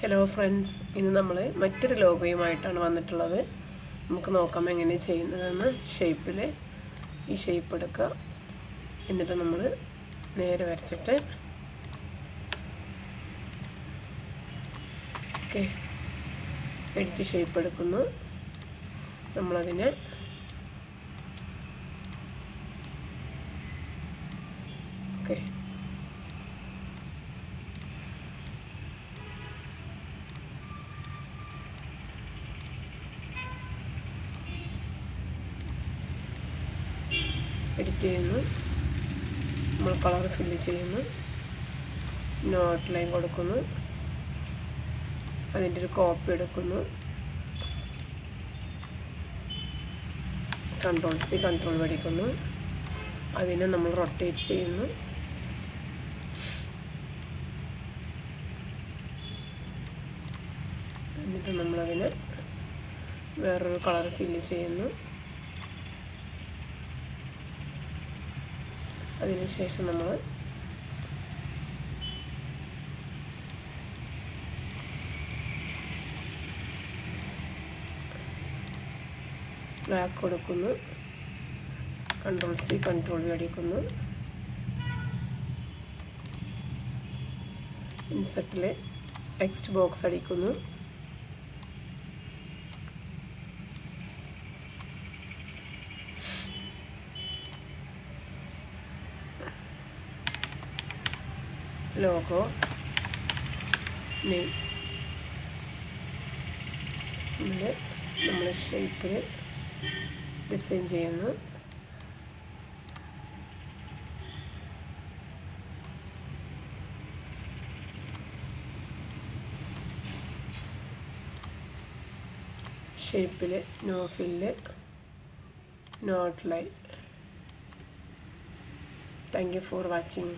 Hello friends, ഇന്ന് നമ്മൾ മറ്റൊരു ലോഗോയുമായിട്ടാണ് വന്നിട്ടുള്ളത്. നമുക്ക് നോക്കാം എങ്ങനെ ചെയ്യുന്നതെന്ന്. ഷേപ്പിൽ ഈ ഷേപ്പ് എടുക്കുക, എന്നിട്ട് നമ്മൾ നേരെ വരച്ചിട്ട് ഓക്കെ എഡിറ്റ് ഷേപ്പ് എടുക്കുന്നു. നമ്മളതിനെ ഓക്കെ എഡിറ്റ് ചെയ്യുന്നു. നമ്മൾ കളർ ഫില്ല് ചെയ്യുന്നു, ഔട്ട്ലൈൻ കൊടുക്കുന്നു, അതിൻ്റെ ഒരു കോപ്പി എടുക്കുന്നു, Ctrl+C Ctrl അടിക്കുന്നു, അതിനെ നമ്മൾ റൊട്ടേറ്റ് ചെയ്യുന്നു. എന്നിട്ട് നമ്മളതിനെ വേറൊരു കളർ ഫില്ല് ചെയ്യുന്നു. അതിനുശേഷം നമ്മൾ ബ്ലാക്ക് കൊടുക്കുന്നു, Ctrl+C Ctrl+V അടിക്കുന്നു, ഇൻസെർട്ടിൽ ടെക്സ്റ്റ് ബോക്സ് അടിക്കുന്നു, ലോഗോ നെയിം നമ്മൾ ഷേപ്പിൽ ഡിസൈൻ ചെയ്യുന്നു. ഷേപ്പിൽ no fill, no outline. Thank you for watching.